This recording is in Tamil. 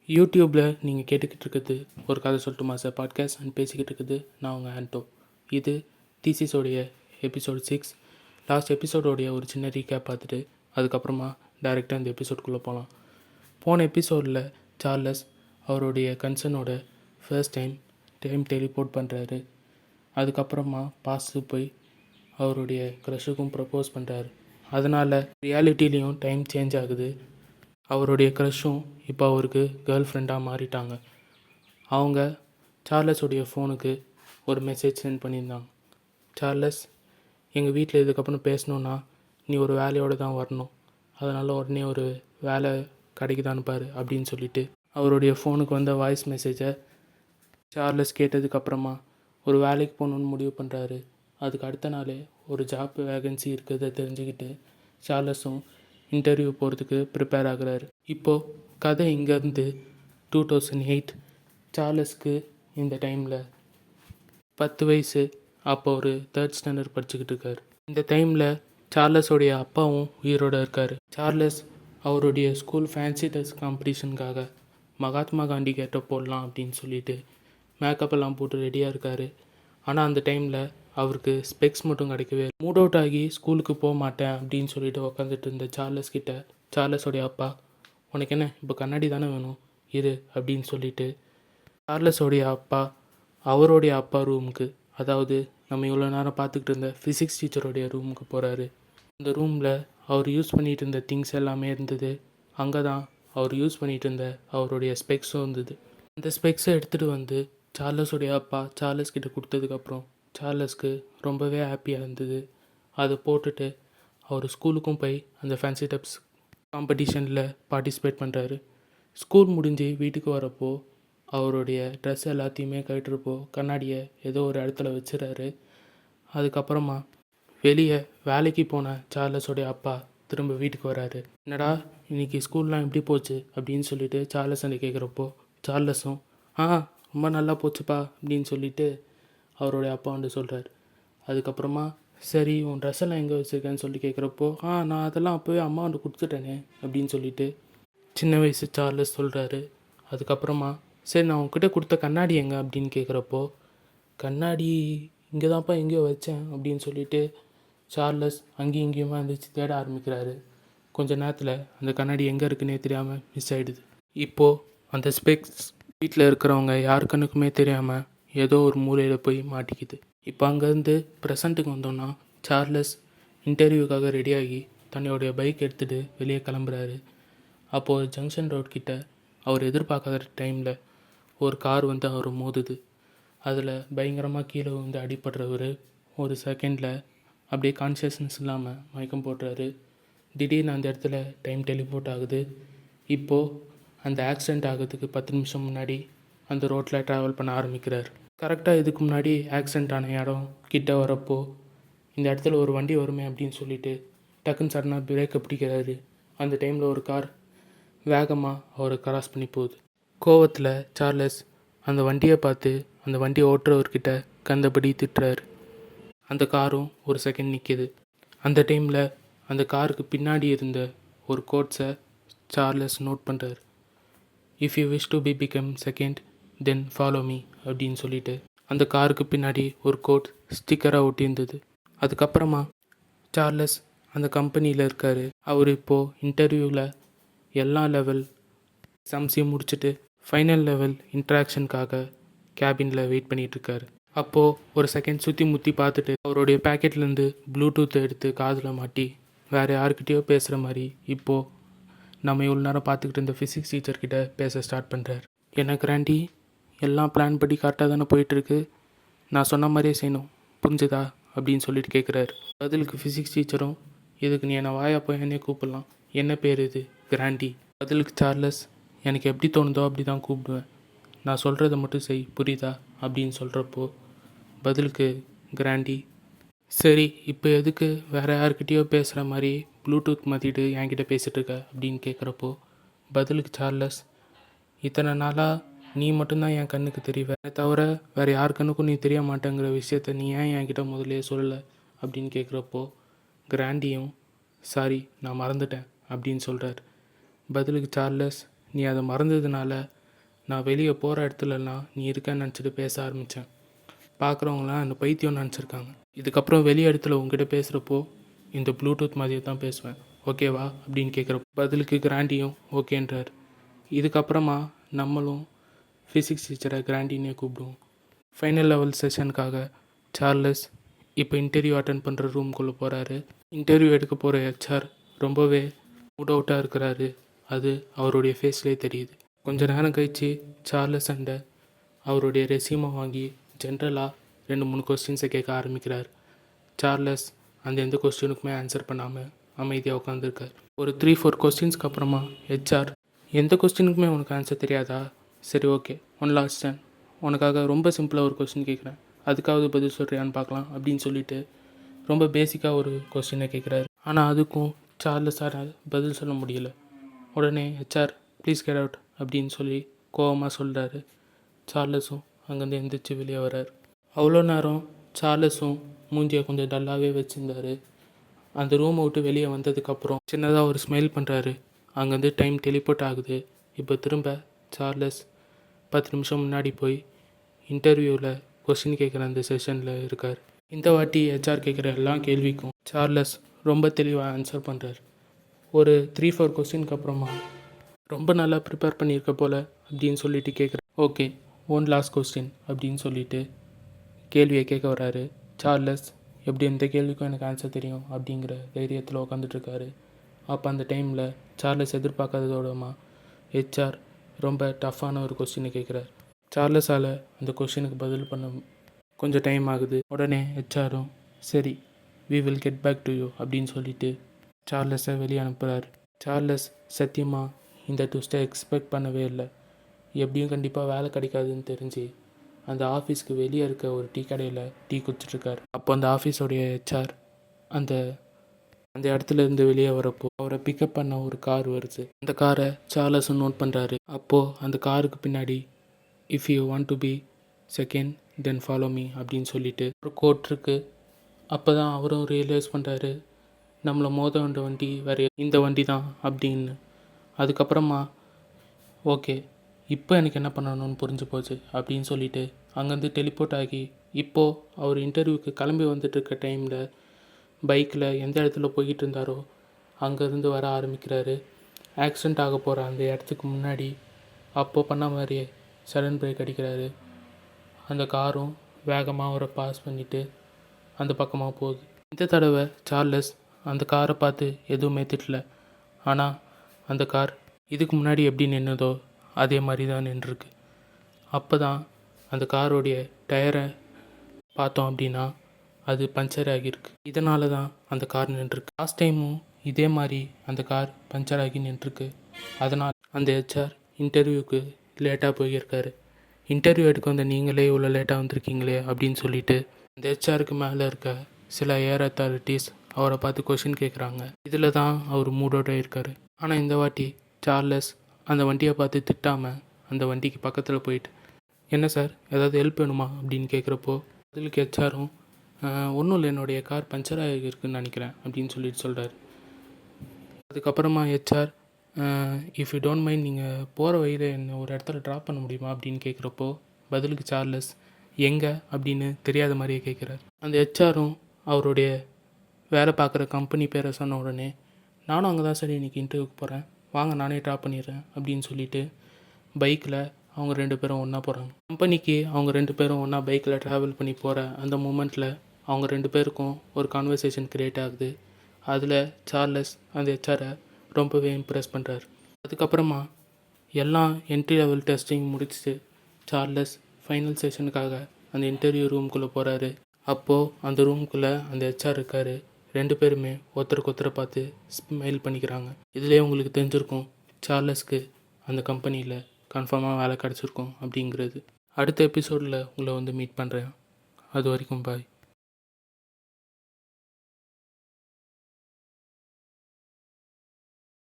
யூடியூப்பில் நீங்கள் கேட்டுக்கிட்டு இருக்குது ஒரு கதை சொல்லட்டுமா சார் பாட்காஸ்ட் அண்ட் பேசிக்கிட்டு இருக்குது நான் உங்கள் ஆண்டோ. இது தீசிஸோடைய எபிசோட் 6. லாஸ்ட் எபிசோடோடைய ஒரு சின்ன ரீகேப் பார்த்துட்டு அதுக்கப்புறமா டைரெக்டாக இந்த எபிசோட்குள்ளே போகலாம். போன எபிசோடில் சார்லஸ் அவருடைய கன்சர்னோட ஃபர்ஸ்ட் டைம் டெலிபோர்ட் பண்ணுறாரு. அதுக்கப்புறமா பாஸ்ட்டு போய் அவருடைய க்ரஷுக்கும் ப்ரப்போஸ் பண்ணுறாரு. அதனால் ரியாலிட்டிலையும் டைம் சேஞ்ச் ஆகுது. அவருடைய க்ரஷும் இப்போ அவருக்கு கேர்ள் ஃப்ரெண்டாக மாறிட்டாங்க. அவங்க சார்லஸுடைய ஃபோனுக்கு ஒரு மெசேஜ் சென்ட் பண்ணியிருந்தாங்க. சார்லஸ், எங்கள் வீட்டில் இதுக்கப்புறம் பேசணுன்னா நீ ஒரு வேலையோடு தான் வரணும், அதனால் உடனே ஒரு வேலை கிடைக்குதான்னு பாரு அப்படின்னு சொல்லிட்டு அவருடைய ஃபோனுக்கு வந்த வாய்ஸ் மெசேஜை சார்லஸ் கேட்டதுக்கப்புறமா ஒரு வேலைக்கு போகணுன்னு முடிவு பண்ணுறாரு. அதுக்கு அடுத்த நாளே ஒரு ஜாப் வேகன்சி இருக்கிறத தெரிஞ்சுக்கிட்டு சார்லஸும் இன்டர்வியூ போகிறதுக்கு ப்ரிப்பேர் ஆகுறாரு. இப்போது கதை இங்கேருந்து 2008. சார்லஸ்க்கு இந்த டைமில் 10 வயசு. அப்போ ஒரு 3rd ஸ்டாண்டர்ட் படிச்சுக்கிட்டு இருக்கார். இந்த டைமில் சார்லஸோடைய அப்பாவும் உயிரோடு இருக்கார். சார்லஸ் அவருடைய ஸ்கூல் ஃபேன்சி ட்ரெஸ் காம்படிஷனுக்காக மகாத்மா காந்தி கெட்டப் போடலாம் அப்படின்னு சொல்லிட்டு மேக்கப்பெல்லாம் போட்டு ரெடியாக இருக்கார். ஆனால் அந்த டைமில் அவருக்கு ஸ்பெக்ஸ் மட்டும் கிடைக்கவே மூட் அவுட் ஆகி ஸ்கூலுக்கு போக மாட்டேன் அப்படின்னு சொல்லிட்டு உக்காந்துட்டு இருந்த சார்லஸ் கிட்ட சார்லஸோடைய அப்பா, உனக்கு என்ன இப்போ கண்ணாடி தானே வேணும் இரு அப்படின்னு சொல்லிட்டு சார்லஸோடைய அப்பா அவருடைய அப்பா ரூமுக்கு, அதாவது நம்ம இவ்வளோ நேரம் பார்த்துக்கிட்டு இருந்த ஃபிசிக்ஸ் டீச்சருடைய ரூமுக்கு போகிறாரு. அந்த ரூமில் அவர் யூஸ் பண்ணிகிட்டு இருந்த திங்ஸ் எல்லாமே இருந்தது. அங்கே தான் அவர் யூஸ் பண்ணிகிட்டு இருந்த அவருடைய ஸ்பெக்ஸும் இருந்தது. அந்த ஸ்பெக்ஸை எடுத்துகிட்டு வந்து சார்லஸோடைய அப்பா சார்லஸ் கிட்ட கொடுத்ததுக்கப்புறம் சார்லஸ்க்கு ரொம்பவே ஹாப்பியாக இருந்தது. அதை போட்டுட்டு அவர் ஸ்கூலுக்கும் போய் அந்த ஃபேன்சி ட்ரெஸ் காம்படிஷனில் பார்ட்டிசிபேட் பண்ணுறாரு. ஸ்கூல் முடிஞ்சு வீட்டுக்கு வரப்போ அவருடைய ட்ரெஸ் எல்லாத்தையுமே கழட்டுறப்போ கண்ணாடியை ஏதோ ஒரு இடத்துல வச்சுறாரு. அதுக்கப்புறமா வெளியே வேலைக்கு போன சார்லஸோடைய அப்பா திரும்ப வீட்டுக்கு வராரு. என்னடா இன்றைக்கி ஸ்கூல்லாம் எப்படி போச்சு அப்படின்னு சொல்லிட்டு சார்லஸ் அன்றைக்கி கேட்குறப்போ சார்லஸும் ரொம்ப நல்லா போச்சுப்பா அப்படின்னு சொல்லிட்டு அவருடைய அப்பா வந்து சொல்கிறார். அதுக்கப்புறமா சரி உன் ட்ரெஸ் எல்லாம் எங்கே வச்சுருக்கேன்னு சொல்லி கேட்குறப்போ நான் அதெல்லாம் அப்போவே அம்மா வந்து கொடுத்துட்டேனே அப்படின்னு சொல்லிட்டு சின்ன வயசு சார்லஸ் சொல்கிறாரு. அதுக்கப்புறமா சரி நான் உன்கிட்ட கொடுத்த கண்ணாடி எங்கே அப்படின்னு கேட்குறப்போ கண்ணாடி இங்கே தான்ப்பா எங்கேயோ வச்சேன் அப்படின்னு சொல்லிட்டு சார்லஸ் அங்கேயும் இங்கேயுமா இருந்துச்சு தேட ஆரம்பிக்கிறாரு. கொஞ்ச நேரத்தில் அந்த கண்ணாடி எங்கே இருக்குன்னே தெரியாமல் மிஸ் ஆகிடுது. இப்போது அந்த ஸ்பெக்ஸ் வீட்டில் இருக்கிறவங்க யார் கண்ணுக்குமே தெரியாமல் ஏதோ ஒரு மூலையில் போய் மாட்டிக்குது. இப்போ அங்கேருந்து ப்ரெசண்ட்டுக்கு வந்தோன்னா சார்லஸ் இன்டர்வியூக்காக ரெடியாகி தன்னுடைய பைக் எடுத்துகிட்டு வெளியே கிளம்புறாரு. அப்போது ஜங்ஷன் ரோட் கிட்ட அவர் எதிர்பார்க்காத டைமில் ஒரு கார் வந்து அவர் மோதுது. அதில் பயங்கரமாக கீழே வந்து அடிபடுறவர் ஒரு செகண்டில் அப்படியே கான்ஷியஸ்னஸ் இல்லாமல் மயக்கம் போடுறாரு. திடீர்னு அந்த இடத்துல டைம் டெலிபோர்ட் ஆகுது. இப்போது அந்த ஆக்சிடெண்ட் ஆகிறதுக்கு 10 நிமிஷம் முன்னாடி அந்த ரோட்டில் ட்ராவல் பண்ண ஆரம்பிக்கிறார். கரெக்டாக இதுக்கு முன்னாடி ஆக்சிடெண்ட் ஆன இடம் கிட்ட வரப்போ இந்த இடத்துல ஒரு வண்டி வருமே அப்படின்னு சொல்லிட்டு டக்குன்னு சடனாக பிரேக்கை பிடிக்கிறாரு. அந்த டைமில் ஒரு கார் வேகமாக அவரை கிராஸ் பண்ணி போகுது. கோவத்தில் சார்லஸ் அந்த வண்டியை பார்த்து அந்த வண்டியை ஓட்டுறவர்கிட்ட கண்டபடி திட்டுறாரு. அந்த காரும் ஒரு செகண்ட் நிற்கிது. அந்த டைமில் அந்த காருக்கு பின்னாடி இருந்த ஒரு கோட்ஸை சார்லஸ் நோட் பண்ணுறாரு. If you wish to become second then follow me அப்படின்னு சொல்லிட்டு அந்த காருக்கு பின்னாடி ஒரு கோட் ஸ்டிக்கராக ஒட்டியிருந்தது. அதுக்கப்புறமா சார்லஸ் அந்த கம்பெனியில் இருக்கார். அவர் இப்போது இன்டர்வியூவில் எல்லா லெவல் எக்ஸாம்ஸையும் முடிச்சுட்டு ஃபைனல் லெவல் இன்ட்ராக்ஷனுக்காக கேபினில் வெயிட் பண்ணிகிட்ருக்காரு. அப்போது ஒரு செகண்ட் சுற்றி முற்றி பார்த்துட்டு அவருடைய பேக்கெட்லேருந்து ப்ளூடூத் எடுத்து காதில் மாட்டி வேறு யாருக்கிட்டேயோ பேசுகிற மாதிரி இப்போது நம்ம இவ்வளோ நேரம் பார்த்துக்கிட்டு இருந்த ஃபிசிக்ஸ் டீச்சர்கிட்ட பேச ஸ்டார்ட் பண்ணுறார். எனக்கு ராண்டி எல்லாம் பிளான் படி கரெக்டாக தானே போயிட்டுருக்கு, நான் சொன்ன மாதிரியே செய்யணும் புரிஞ்சுதா அப்படின்னு சொல்லிட்டு கேட்குறாரு. பதிலுக்கு ஃபிசிக்ஸ் டீச்சரும் இதுக்கு நீ என்னை வாயா போய் என்னையே கூப்பிடலாம், என்ன பேர் இது கிராண்டி. பதிலுக்கு சார்லஸ் எனக்கு எப்படி தோணுதோ அப்படி தான் கூப்பிடுவேன், நான் சொல்கிறத மட்டும் செய் புரியுதா அப்படின்னு சொல்கிறப்போ பதிலுக்கு கிராண்டி சரி இப்போ எதுக்கு வேறு யார்கிட்டயோ பேசுகிற மாதிரி ப்ளூடூத் மாற்றிட்டு என்கிட்ட பேசிகிட்டு இருக்க அப்படின்னு கேட்குறப்போ பதிலுக்கு சார்லஸ் இத்தனை நாளாக நீ மட்டும்தான் என் கண்ணுக்கு தெரிவ, தவிர வேறு யார் கண்ணுக்கும் நீ தெரிய மாட்டேங்கிற விஷயத்த நீ ஏன் என்கிட்ட முதலே சொல்லலை அப்படின்னு கேட்குறப்போ கிராண்டியும் சாரி நான் மறந்துட்டேன் அப்படின்னு சொல்கிறார். பதிலுக்கு சார்லஸ் நீ அதை மறந்ததுனால நான் வெளியே போகிற இடத்துலலாம் நீ இருக்கேன்னு நினச்சிட்டு பேச ஆரம்பித்தேன். பார்க்குறவங்களாம் அந்த பைத்தியம் நினச்சிருக்காங்க. இதுக்கப்புறம் வெளி இடத்துல உங்ககிட்ட பேசுகிறப்போ இந்த ப்ளூடூத் மாதிரியே தான் பேசுவேன், ஓகேவா அப்படின்னு கேட்குற பதிலுக்கு கிராண்டியும் ஓகேன்றார். இதுக்கப்புறமா நம்மளும் ஃபிசிக்ஸ் டீச்சரை கிராண்டினே கூப்பிடுவோம். ஃபைனல் லெவல் செஷனுக்காக சார்லஸ் இப்போ இன்டர்வியூ அட்டன் பண்ணுற ரூம்குள்ளே போகிறாரு. இன்டர்வியூ எடுக்க போகிற ஹெச்ஆர் ரொம்பவே மூட் அவுட்டாக இருக்கிறாரு. அது அவருடைய ஃபேஸ்லேயே தெரியுது. கொஞ்ச நேரம் கழித்து சார்லஸ் அண்டை அவருடைய ரெசியூமை வாங்கி ஜென்ரலாக 2-3 கொஸ்டின்ஸை கேட்க ஆரம்பிக்கிறார். சார்லஸ் அந்த எந்த கொஸ்டினுக்குமே ஆன்சர் பண்ணாமல் அமைதியாக உட்காந்துருக்கார். ஒரு 3-4 கொஸ்டின்ஸ்க்கு அப்புறமா ஹெச்ஆர், எந்த கொஸ்டினுக்குமே உனக்கு ஆன்சர் தெரியாதா? சரி, ஓகே, ஒன் லாஸ்ட் டைம் உனக்காக ரொம்ப சிம்பிளாக ஒரு கொஸ்டின் கேட்குறேன், அதுக்காவது பதில் சொல்கிறியான்னு பார்க்கலாம் அப்படின்னு சொல்லிட்டு ரொம்ப பேசிக்காக ஒரு கொஸ்டினை கேட்குறாரு. ஆனால் அதுக்கும் சார்லஸால் பதில் சொல்ல முடியல. உடனே ஹெச்ஆர் ப்ளீஸ் கெட் அவுட் அப்படின்னு சொல்லி கோவமாக சொல்கிறாரு. சார்லஸும் அங்கேருந்து எந்திரிச்சு வெளியே வர்றார். அவ்வளோ நேரம் சார்லஸும் மூஞ்சியை கொஞ்சம் டல்லாகவே வச்சுருந்தார். அந்த ரூமை விட்டு வெளியே வந்ததுக்கப்புறம் சின்னதாக ஒரு ஸ்மைல் பண்ணுறாரு. அங்கேருந்து டைம் டெலிபோர்ட் ஆகுது. இப்போ திரும்ப சார்லஸ் 10 நிமிஷம் முன்னாடி போய் இன்டர்வியூவில் கொஸ்டின் கேட்குற அந்த செஷனில் இருக்கார். இந்த வாட்டி ஹெச்ஆர் கேட்குற எல்லா கேள்விக்கும் சார்லஸ் ரொம்ப தெளிவாக ஆன்சர் பண்ணுறார். ஒரு 3-4 கொஸ்டினுக்கு அப்புறமா ரொம்ப நல்லா ப்ரிப்பேர் பண்ணியிருக்க போல் அப்படின்னு சொல்லிட்டு கேட்குறேன். ஓகே, ஒன் லாஸ்ட் கொஸ்டின் அப்படின்னு சொல்லிட்டு கேள்வியை கேட்க வர்றாரு. சார்லஸ் எப்படி எந்த கேள்விக்கும் எனக்கு ஆன்சர் தெரியும் அப்படிங்கிற தைரியத்தில் உட்காந்துட்ருக்காரு. அப்போ அந்த டைமில் சார்லஸ் எதிர்பார்க்காததோடமா ஹெச்ஆர் ரொம்ப டஃப்பான ஒரு கொஸ்டினை கேட்குறார். சார்லஸால் அந்த கொஸ்டினுக்கு பதில் பண்ண கொஞ்சம் டைம் ஆகுது. உடனே ஹெச்ஆரும் சரி, we will get back to you அப்படின்னு சொல்லிட்டு சார்லஸை வெளியே அனுப்புகிறார். சார்லஸ் சத்தியமாக இந்த ட்விஸ்ட்டை எக்ஸ்பெக்ட் பண்ணவே இல்லை. எப்படியும் கண்டிப்பாக வேலை கிடைக்காதுன்னு தெரிஞ்சு அந்த ஆஃபீஸ்க்கு வெளியே இருக்க ஒரு டீ கடையில் டீ குடிச்சிட்ருக்கார். அப்போ அந்த ஆஃபீஸோடைய ஹெச்ஆர் அந்த அந்த இடத்துல இருந்து வெளியே வரப்போ அவரை பிக்கப் பண்ண ஒரு கார் வருது. அந்த காரை சார்லஸும் நோட் பண்ணுறாரு. அப்போது அந்த காருக்கு பின்னாடி if you want to be second then follow me அப்படின்னு சொல்லிட்டு ஒரு கோட் இருக்குது. அப்போ தான் அவரும் ரியலைஸ் பண்ணுறாரு, நம்மளை மோத வந்த வண்டி வேறு இந்த வண்டி தான் அப்படின்னு. அதுக்கப்புறமா ஓகே, இப்போ எனக்கு என்ன பண்ணணும்னு புரிஞ்சு போச்சு அப்படின்னு சொல்லிட்டு அங்கேருந்து டெலிபோர்ட் ஆகி இப்போது அவர் இன்டர்வியூக்கு கிளம்பி வந்துட்டுருக்க டைமில் பைக்கில் எந்த இடத்துல போய்கிட்டு இருந்தாரோ அங்கேருந்து வர ஆரம்பிக்கிறாரு. ஆக்சிடெண்ட் ஆக போகிற அந்த இடத்துக்கு முன்னாடி அப்போது பண்ண மாதிரியே சடன் பிரேக் அடிக்கிறாரு. அந்த காரும் வேகமாக அவரை பாஸ் பண்ணிவிட்டு அந்த பக்கமாக போகுது. இந்த தடவை சார்லஸ் அந்த காரை பார்த்து எதுவுமே திட்டல. ஆனால் அந்த கார் இதுக்கு முன்னாடி எப்படி நின்றுதோ அதே மாதிரி தான் நின்றுருக்கு. அப்போ தான் அந்த காரோடைய டயரை பார்த்தோம் அப்படின்னா அது பஞ்சர் ஆகியிருக்கு. இதனால தான் அந்த கார் நின்றுருக்கு. லாஸ்ட் டைமும் இதே மாதிரி அந்த கார் பஞ்சர் ஆகி நின்றுருக்கு. அதனால் அந்த ஹெச்ஆர் இன்டர்வியூக்கு லேட்டாக போயிருக்காரு. இன்டர்வியூ எடுக்க வந்த நீங்களே இவ்வளோ லேட்டாக வந்திருக்கீங்களே அப்படின்னு சொல்லிட்டு அந்த ஹெச்ஆருக்கு மேலே இருக்க சில ஏர் அத்தாரிட்டிஸ் அவரை பார்த்து கொஷின் கேட்குறாங்க. இதில் தான் அவர் மூடோட இருக்கார். ஆனால் இந்த வாட்டி சார்லஸ் அந்த வண்டியை பார்த்து திட்டாமல் அந்த வண்டிக்கு பக்கத்தில் போயிட்டு, என்ன சார் ஏதாவது ஹெல்ப் வேணுமா அப்படின்னு கேட்குறப்போ பதிலுக்கு ஹெச்ஆரும் ஒன்றும் இல்லை, என்னுடைய கார் பஞ்சர் ஆகிருக்குன்னு நினைக்கிறேன் அப்படின்னு சொல்லிட்டு சொல்கிறார். அதுக்கப்புறமா HR if you don't mind நீங்கள் போகிற வழியில் என்ன ஒரு இடத்துல ட்ராப் பண்ண முடியுமா அப்படின்னு கேட்குறப்போ பதிலுக்கு சார்லஸ் எங்கே அப்படின்னு தெரியாத மாதிரியே கேட்குறார். அந்த ஹெச்ஆரும் அவருடைய வேலை பார்க்குற கம்பெனி பேரை சொன்ன உடனே நானும் அங்கே தான் சார் இன்றைக்கி இன்டர்வியூக்கு போகிறேன், வாங்க நானே ட்ராப் பண்ணிடுறேன் அப்படின்னு சொல்லிட்டு பைக்கில் அவங்க 2 பேரும் ஒன்றா போகிறாங்க. கம்பெனிக்கு அவங்க 2 பேரும் ஒன்றா பைக்கில் ட்ராவல் பண்ணி போகிற அந்த மூமெண்ட்டில் அவங்க 2 பேருக்கும் ஒரு கான்வர்சேஷன் க்ரியேட் ஆகுது. அதில் சார்லஸ் அந்த ஹெச்ஆரை ரொம்பவே இம்ப்ரெஸ் பண்ணுறாரு. அதுக்கப்புறமா எல்லாம் என்ட்ரி லெவல் டெஸ்டிங் முடிச்சுட்டு சார்லஸ் ஃபைனல் செஷனுக்காக அந்த இன்டர்வியூ ரூம்குள்ளே போகிறாரு. அப்போது அந்த ரூம்குள்ளே அந்த ஹெச்ஆர் இருக்கார். 2 பேருமே ஒருத்தருக்கு ஒருத்தரை பார்த்து ஸ்மைல் பண்ணிக்கிறாங்க. இதிலே உங்களுக்கு தெரிஞ்சிருக்கும் சார்லஸ்க்கு அந்த கம்பெனியில் கன்ஃபார்மாக வேலை கிடச்சிருக்கும் அப்படிங்கிறது. அடுத்த எபிசோடில் உங்களை வந்து மீட் பண்ணுறேன். அது வரைக்கும் பாய்.